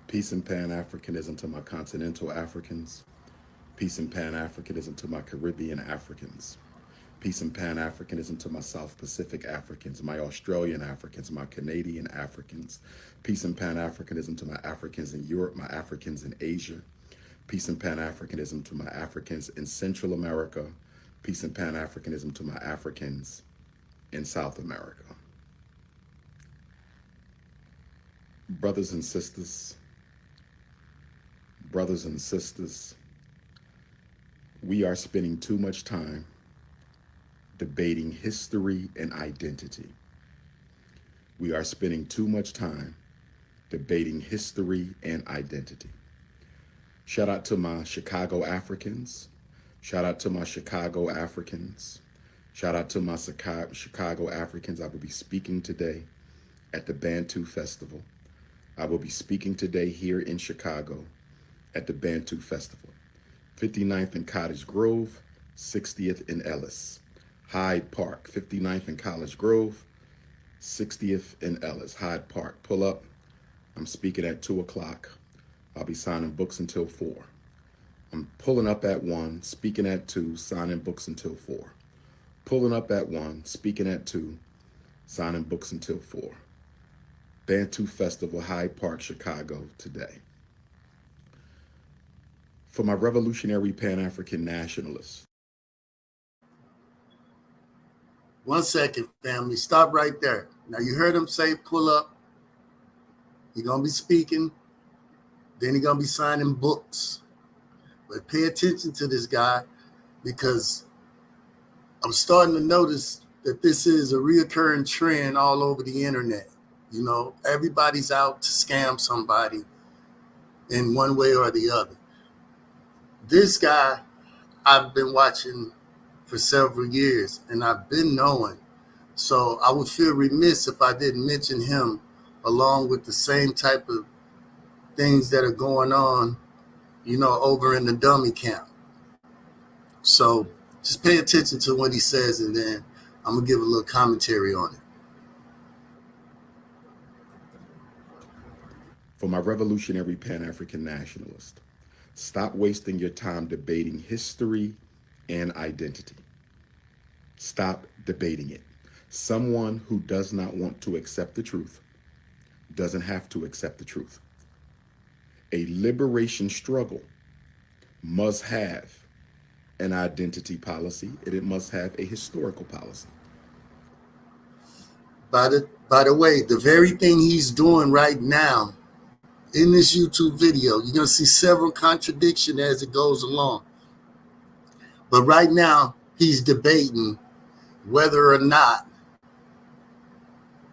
Peace and Pan-Africanism to my continental Africans. Peace and Pan-Africanism to my Caribbean Africans. Peace and Pan-Africanism to my South Pacific Africans, my Australian Africans, my Canadian Africans. Peace and Pan-Africanism to my Africans in Europe, my Africans in Asia. Peace and Pan-Africanism to my Africans in Central America. Peace and Pan-Africanism to my Africans in South America. Brothers and sisters, we are spending too much time debating history and identity. We are spending too much time debating history and identity. Shout out to my Chicago Africans. Shout out to my Chicago Africans. Shout out to my Chicago Africans. I will be speaking today at the Bantu Festival. I will be speaking today here in Chicago at the Bantu Festival. 59th and Cottage Grove, 60th in Ellis. Hyde Park, 59th and College Grove, 60th in Ellis. Hyde Park, pull up. I'm speaking at 2 o'clock. I'll be signing books until 4. I'm pulling up at 1, speaking at 2, signing books until 4. Pulling up at 1, speaking at 2, signing books until 4. Bantu Festival, Hyde Park, Chicago, today. For my revolutionary Pan-African nationalists. One second, family. Stop right there. Now, you heard him say pull up. You're going to be speaking. Then you're going to be signing books. But pay attention to this guy, because I'm starting to notice that this is a reoccurring trend all over the internet. You know, everybody's out to scam somebody in one way or the other. This guy I've been watching for several years, and I've been knowing. So I would feel remiss if I didn't mention him, along with the same type of things that are going on, you know, over in the dummy camp. So just pay attention to what he says, and then I'm going to give a little commentary on it. For my revolutionary Pan-African nationalist, stop wasting your time debating history and identity. Stop debating it. Someone who does not want to accept the truth doesn't have to accept the truth. A liberation struggle must have an identity policy, and it must have a historical policy. By the way, the very thing he's doing right now in this YouTube video, you're going to see several contradictions as it goes along. But right now, he's debating whether or not,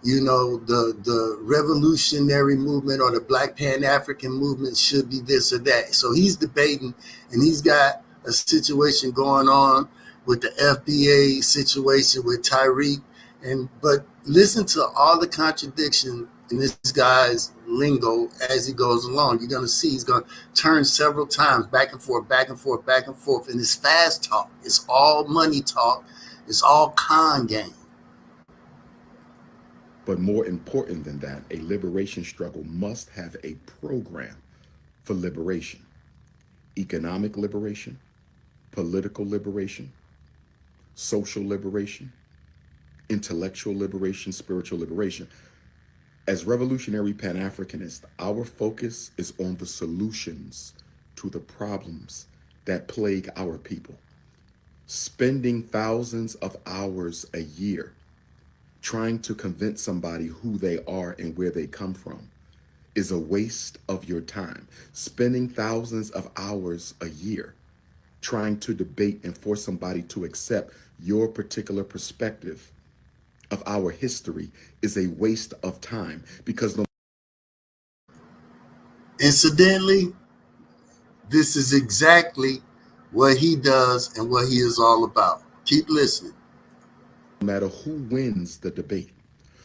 you know, the revolutionary movement or the Black Pan-African movement should be this or that. So he's debating, and he's got a situation going on with the FBA situation with Tariq. But listen to all the contradictions in this guy's lingo as he goes along. You're going to see he's going to turn several times back and forth, back and forth, back and forth. And it's fast talk. It's all money talk. It's all con game. But more important than that, a liberation struggle must have a program for liberation. Economic liberation, political liberation, social liberation, intellectual liberation, spiritual liberation. As revolutionary Pan-Africanists, our focus is on the solutions to the problems that plague our people. Spending thousands of hours a year trying to convince somebody who they are and where they come from is a waste of your time. Spending thousands of hours a year trying to debate and force somebody to accept your particular perspective of our history is a waste of time, because incidentally, this is exactly what he does and what he is all about. Keep listening. no matter who wins the debate,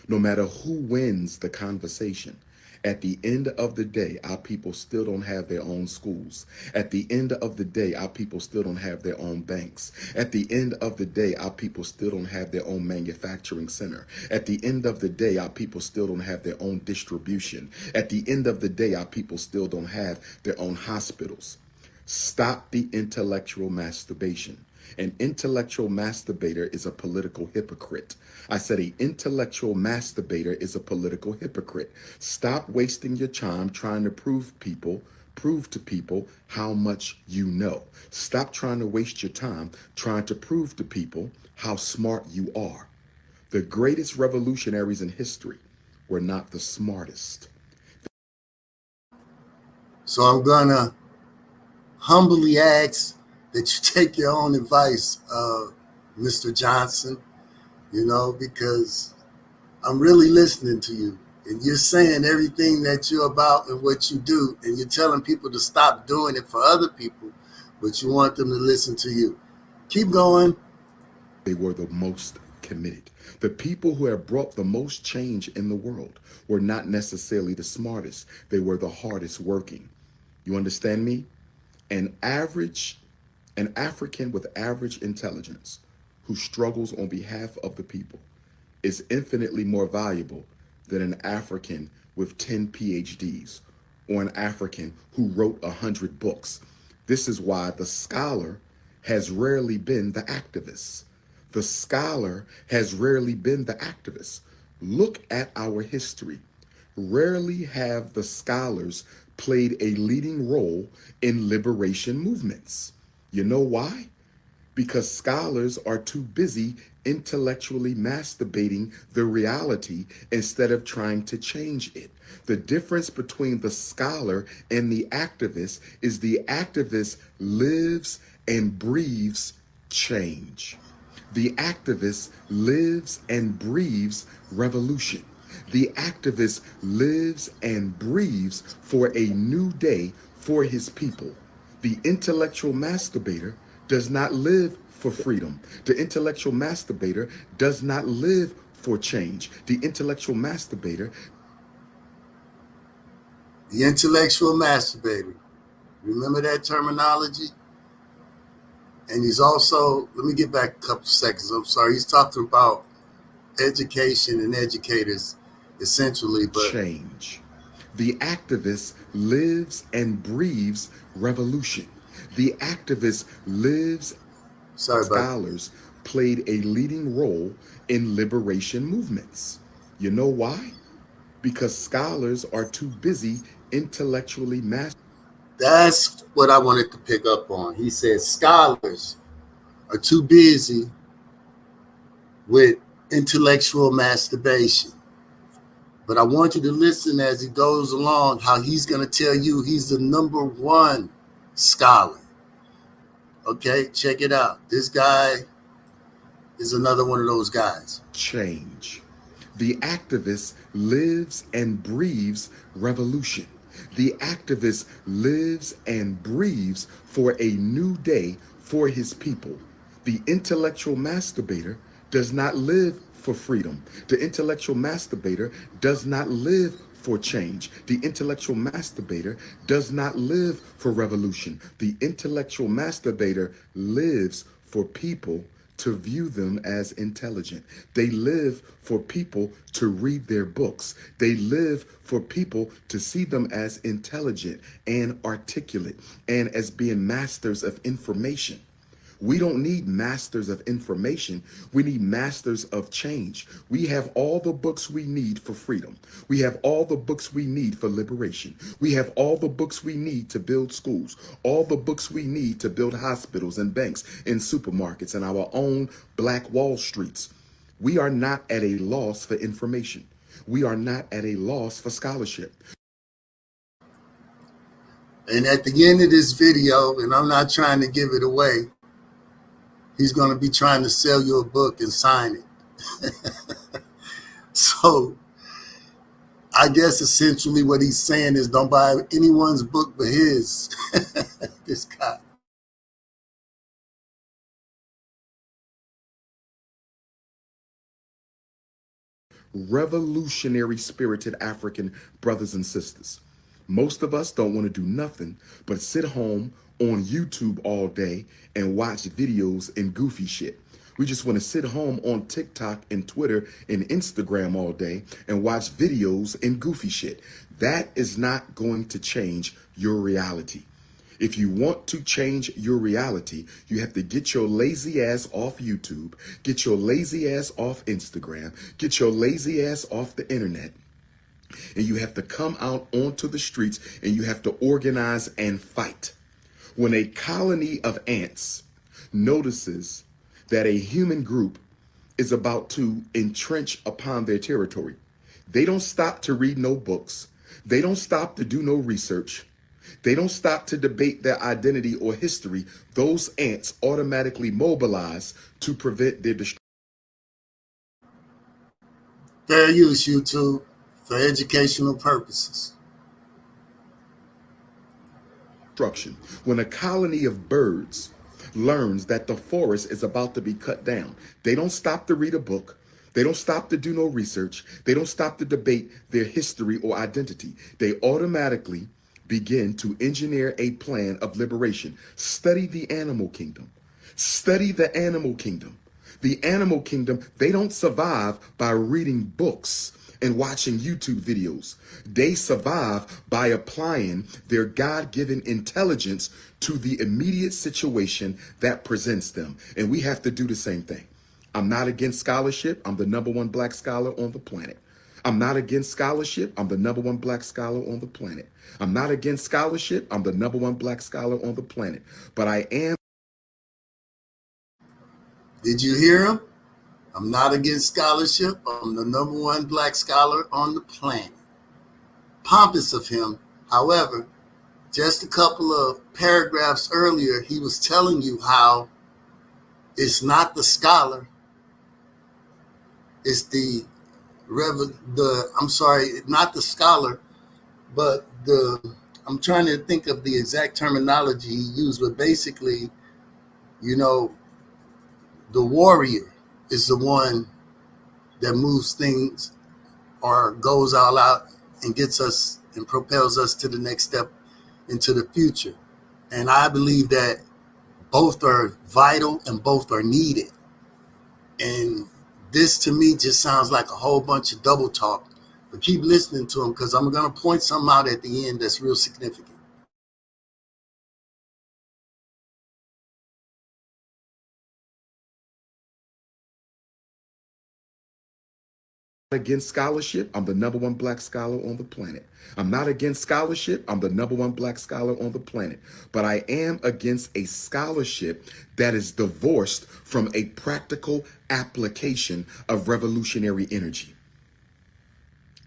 no matter who wins the conversation, At the end of the day, our people still don't have their own schools. At the end of the day, our people still don't have their own banks. At the end of the day, our people still don't have their own manufacturing center. At the end of the day, our people still don't have their own distribution. At the end of the day, our people still don't have their own hospitals. Stop the intellectual masturbation. An intellectual masturbator is a political hypocrite. I said an intellectual masturbator is a political hypocrite. Stop wasting your time trying to prove to people how much you know. Stop trying to waste your time trying to prove to people how smart you are. The greatest revolutionaries in history were not the smartest. So I'm gonna humbly ask that you take your own advice, Mr. Johnson, because I'm really listening to you. And you're saying everything that you're about and what you do, and you're telling people to stop doing it for other people, but you want them to listen to you. Keep going. They were the most committed. The people who have brought the most change in the world were not necessarily the smartest. They were the hardest working. You understand me? An African with average intelligence who struggles on behalf of the people is infinitely more valuable than an African with 10 PhDs or an African who wrote 100 books. This is why the scholar has rarely been the activist. The scholar has rarely been the activist. Look at our history. Rarely have the scholars played a leading role in liberation movements. You know why? Because scholars are too busy intellectually masturbating the reality instead of trying to change it. The difference between the scholar and the activist is the activist lives and breathes change. The activist lives and breathes revolution. The activist lives and breathes for a new day for his people. The intellectual masturbator does not live for freedom. The intellectual masturbator does not live for change. The intellectual masturbator. The intellectual masturbator. Remember that terminology? And he's also, let me get back a couple seconds. I'm sorry. He's talking about education and educators essentially, but change. The activist lives and breathes revolution. The activist lives. sorry about Scholars played a leading role in liberation movements. You know why? Because scholars are too busy intellectually mastering. that's what I wanted to pick up on. He said scholars are too busy with intellectual masturbation. But I want you to listen as he goes along, how he's going to tell you he's the number one scholar. Okay, check it out. This guy is another one of those guys. Change. The activist lives and breathes revolution. The activist lives and breathes for a new day for his people. The intellectual masturbator does not live for freedom. The intellectual masturbator does not live for change. The intellectual masturbator does not live for revolution. The intellectual masturbator lives for people to view them as intelligent. They live for people to read their books. They live for people to see them as intelligent and articulate and as being masters of information. We don't need masters of information. We need masters of change. We have all the books we need for freedom. We have all the books we need for liberation. We have all the books we need to build schools, all the books we need to build hospitals and banks and supermarkets and our own Black Wall Streets. We are not at a loss for information. We are not at a loss for scholarship. And at the end of this video, and I'm not trying to give it away, he's going to be trying to sell you a book and sign it. So I guess essentially what he's saying is don't buy anyone's book but his. This guy. revolutionary spirited African brothers and sisters. Most of us don't want to do nothing but sit home on YouTube all day and watch videos and goofy shit. We just want to sit home on TikTok and Twitter and Instagram all day and watch videos and goofy shit. That is not going to change your reality. If you want to change your reality, you have to get your lazy ass off YouTube, get your lazy ass off Instagram, get your lazy ass off the internet, and you have to come out onto the streets and you have to organize and fight. When a colony of ants notices that a human group is about to entrench upon their territory, they don't stop to read no books. They don't stop to do no research. They don't stop to debate their identity or history. Those ants automatically mobilize to prevent their Fair use, YouTube, for educational purposes. destruction. When a colony of birds learns that the forest is about to be cut down, they don't stop to read a book. They don't stop to do no research. They don't stop to debate their history or identity. They automatically begin to engineer a plan of liberation. Study the animal kingdom. Study the animal kingdom. The animal kingdom, they don't survive by reading books and watching YouTube videos. They survive by applying their God-given intelligence to the immediate situation that presents them. And we have to do the same thing. I'm not against scholarship. I'm the #1 black scholar on the planet. I'm not against scholarship. I'm the #1 black scholar on the planet. I'm not against scholarship. I'm the #1 black scholar on the planet. But I am. Did you hear him? I'm not against scholarship. I'm the #1 black scholar on the planet. Pompous of him. However, just a couple of paragraphs earlier, he was telling you how it's not the scholar, it's not the scholar, but I'm trying to think of the exact terminology he used, but basically, the warrior is the one that moves things or goes all out and gets us and propels us to the next step into the future. And I believe that both are vital and both are needed. And this to me just sounds like a whole bunch of double talk. But keep listening to him because I'm going to point something out at the end that's real significant. Against scholarship. I'm the #1 black scholar on the planet. I'm not against scholarship. I'm the #1 black scholar on the planet. But I am against a scholarship that is divorced from a practical application of revolutionary energy.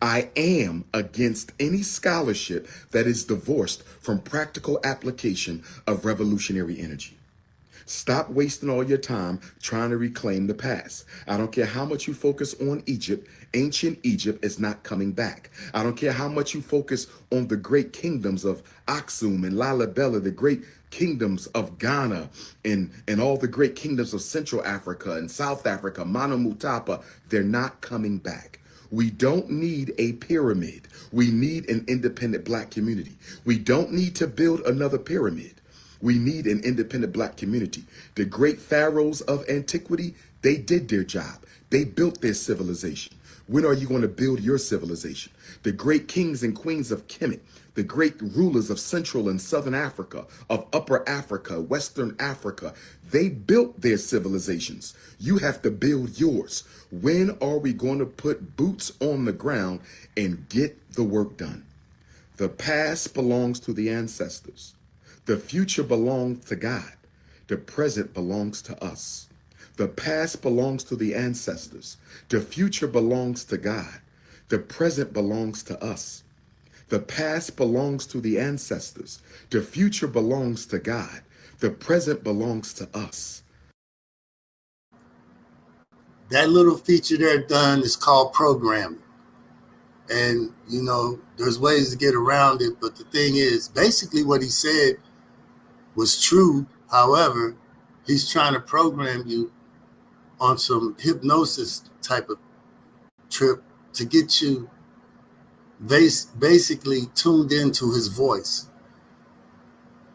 I am against any scholarship that is divorced from practical application of revolutionary energy. Stop wasting all your time trying to reclaim the past. I don't care how much you focus on Egypt. Ancient Egypt is not coming back. I don't care how much you focus on the great kingdoms of Aksum and Lalibela, the great kingdoms of Ghana and all the great kingdoms of Central Africa and South Africa, Manu Mutapa. They're not coming back. We don't need a pyramid. We need an independent black community. We don't need to build another pyramid. We need an independent black community. The great pharaohs of antiquity, they did their job. They built their civilization. When are you going to build your civilization? The great kings and queens of Kemet, the great rulers of Central and Southern Africa, of Upper Africa, Western Africa, they built their civilizations. You have to build yours. When are we going to put boots on the ground and get the work done? The past belongs to the ancestors. The future belongs to God. The present belongs to us. The past belongs to the ancestors. The future belongs to God. The present belongs to us. The past belongs to the ancestors. The future belongs to God. The present belongs to us. That little feature there done is called programming. And, there's ways to get around it. But the thing is, basically what he said was true. However, he's trying to program you on some hypnosis type of trip to get you basically tuned into his voice.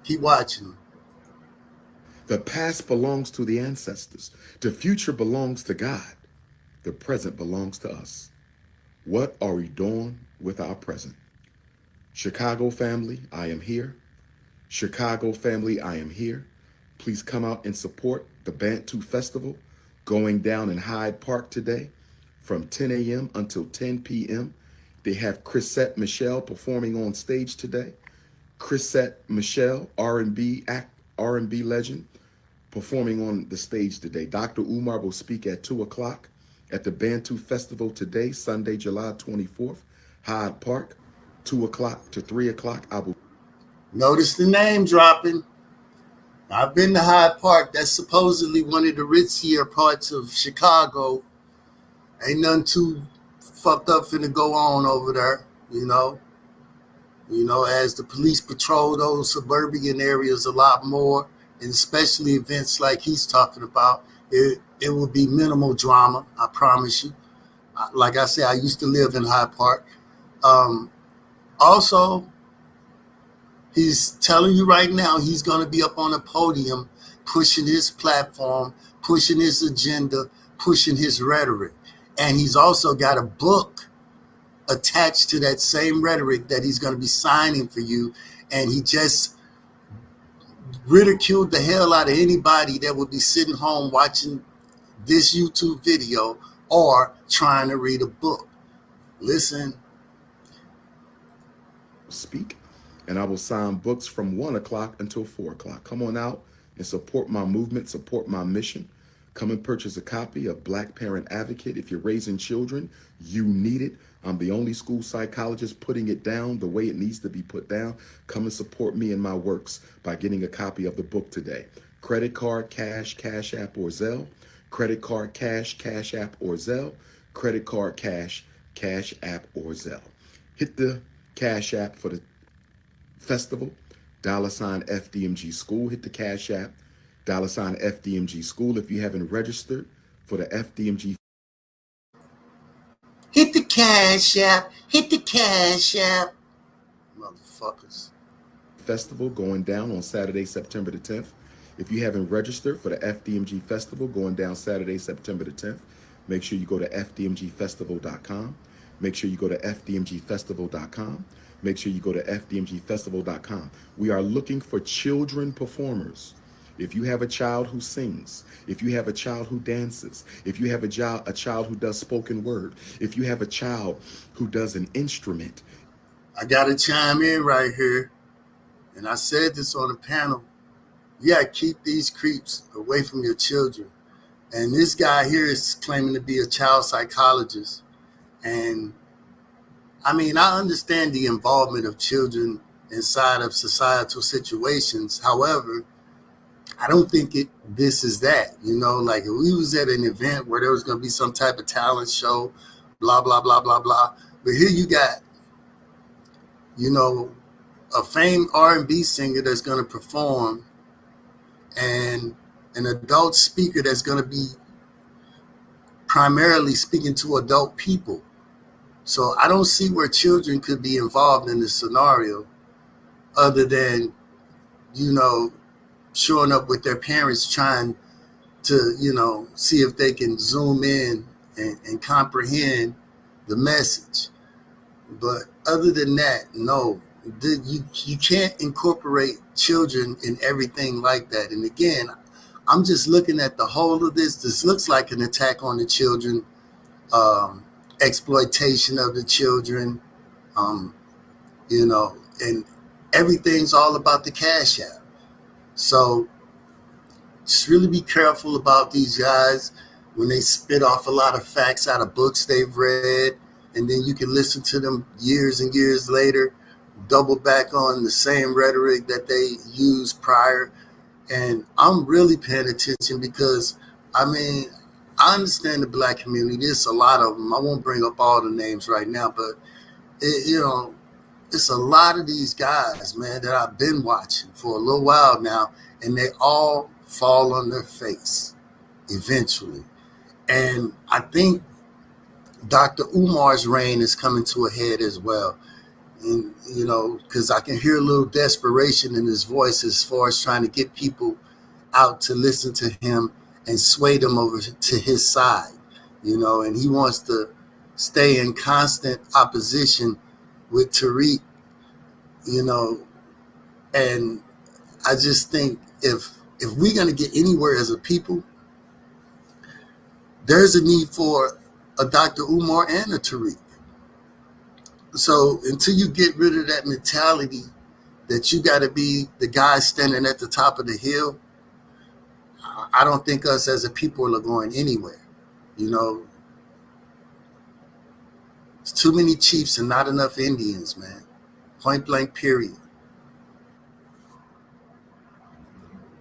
Keep watching. The past belongs to the ancestors. The future belongs to God. The present belongs to us. What are we doing with our present? Chicago family, I am here. Chicago family, I am here. Please come out and support the Bantu Festival going down in Hyde Park today from 10 a.m. until 10 p.m. They have Chrisette Michelle performing on stage today. Chrisette Michelle, R&B legend, performing on the stage today. Dr. Umar will speak at 2 o'clock at the Bantu Festival today, Sunday, July 24th, Hyde Park, 2 o'clock to 3 o'clock. I will Notice the name dropping. I've been to Hyde Park. That's supposedly one of the ritzier parts of Chicago. Ain't nothing too fucked up finna go on over there, you know. As the police patrol those suburban areas a lot more, and especially events like he's talking about, it will be minimal drama, I promise you. Like I said, I used to live in Hyde Park. Also, he's telling you right now he's going to be up on a podium pushing his platform, pushing his agenda, pushing his rhetoric. And he's also got a book attached to that same rhetoric that he's going to be signing for you. And he just ridiculed the hell out of anybody that would be sitting home watching this YouTube video or trying to read a book. Listen. speak, and I will sign books from 1 o'clock until 4 o'clock. Come on out and support my movement, support my mission. Come and purchase a copy of Black Parent Advocate. If you're raising children, you need it. I'm the only school psychologist putting it down the way it needs to be put down. Come and support me in my works by getting a copy of the book today. Credit card, cash, Cash App, or Zelle. Credit card, cash, Cash App, or Zelle. Credit card, cash, Cash App, or Zelle. Hit the Cash App for the festival, $ FDMG School. Hit the Cash App, $ FDMG School. If you haven't registered for the FDMG, hit the Cash App, hit the Cash App, motherfuckers. Festival going down on Saturday, September the 10th. If you haven't registered for the FDMG Festival going down Saturday, September the 10th, make sure you go to fdmgfestival.com. Make sure you go to fdmgfestival.com. Make sure you go to fdmgfestival.com. We are looking for children performers. If you have a child who sings, if you have a child who dances, if you have a child who does spoken word, if you have a child who does an instrument. I got to chime in right here. And I said this on the panel. Yeah, keep these creeps away from your children. And this guy here is claiming to be a child psychologist. And I mean, I understand the involvement of children inside of societal situations. However, I don't think this is that, like if we was at an event where there was going to be some type of talent show, blah, blah, blah, blah, blah. But here you got, a famed R&B singer that's going to perform and an adult speaker that's going to be primarily speaking to adult people. So I don't see where children could be involved in this scenario other than, showing up with their parents trying to, see if they can zoom in and comprehend the message. But other than that, no, you can't incorporate children in everything like that. And again, I'm just looking at the whole of this. This looks like an attack on the children, exploitation of the children, and everything's all about the Cash App. So just really be careful about these guys when they spit off a lot of facts out of books they've read, and then you can listen to them years and years later, double back on the same rhetoric that they used prior. And I'm really paying attention because, I understand the Black community. There's a lot of them. I won't bring up all the names right now, but, it's a lot of these guys, man, that I've been watching for a little while now, and they all fall on their face eventually. And I think Dr. Umar's reign is coming to a head as well. And, you know, because I can hear a little desperation in his voice as far as trying to get people out to listen to him and sway them over to his side, you know, and he wants to stay in constant opposition with Tariq, you know, and I just think if we're going to get anywhere as a people, there's a need for a Dr. Umar and a Tariq. So until you get rid of that mentality that you got to be the guy standing at the top of the hill, I don't think us as a people are going anywhere. You know, it's too many chiefs and not enough Indians, man. Point blank, period.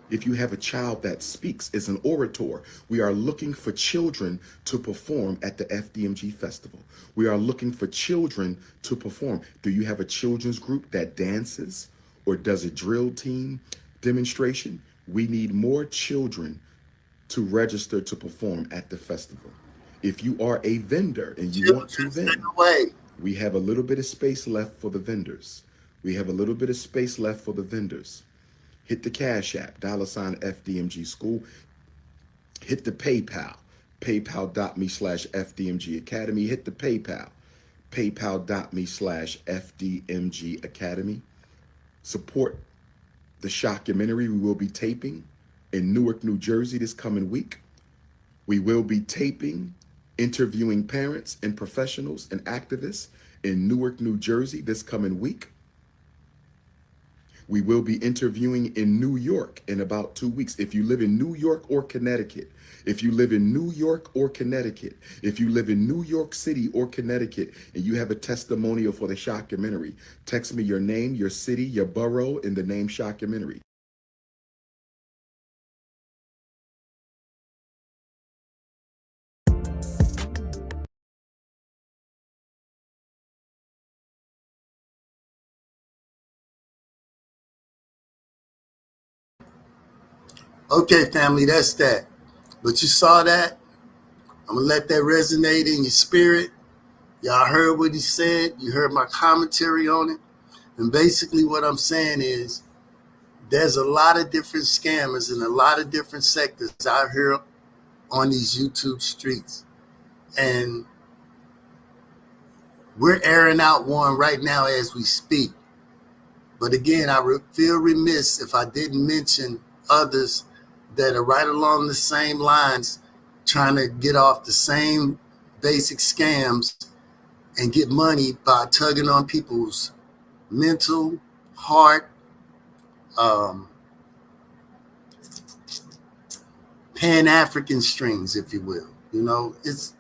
If you have a child that speaks, is an orator, we are looking for children to perform at the FDMG festival. We are looking for children to perform. Do you have a children's group that dances or does a drill team demonstration? We need more children to register to perform at the festival. If you are a vendor and you want to Children, stay vend, away. we have a little bit of space left for the vendors. We have a little bit of space left for the vendors. Hit the Cash App, $ FDMG School. Hit the PayPal, paypal.me/FDMG Academy. Hit the PayPal, paypal.me/FDMG Academy. Support the shockumentary we will be taping in Newark, New Jersey this coming week. We will be taping, interviewing parents and professionals and activists in Newark, New Jersey this coming week. We will be interviewing in New York in about 2 weeks. If you live in New York or Connecticut, if you live in New York or Connecticut, if you live in New York City or Connecticut, and you have a testimonial for the shockumentary, text me your name, your city, your borough, and the name shockumentary. Okay, family, that's that. But you saw that? I'm going to let that resonate in your spirit. Y'all heard what he said. You heard my commentary on it. And basically what I'm saying is there's a lot of different scammers in a lot of different sectors out here on these YouTube streets. And we're airing out one right now as we speak. But again, I feel remiss if I didn't mention others that are right along the same lines, trying to get off the same basic scams and get money by tugging on people's mental, heart, Pan-African strings, if you will. You know, it's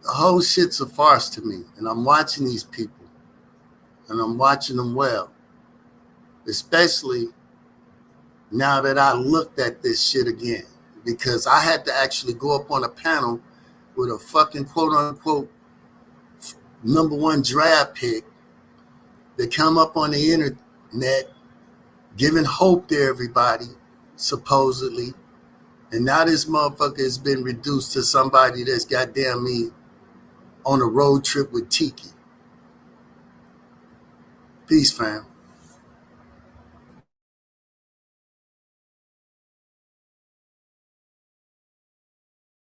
the whole shit's a farce to me. And I'm watching these people, and I'm watching them well, especially now that I looked at this shit again, because I had to actually go up on a panel with a fucking quote unquote #1 draft pick that come up on the internet giving hope to everybody, supposedly. And now this motherfucker has been reduced to somebody that's goddamn me on a road trip with Tiki. Peace, fam.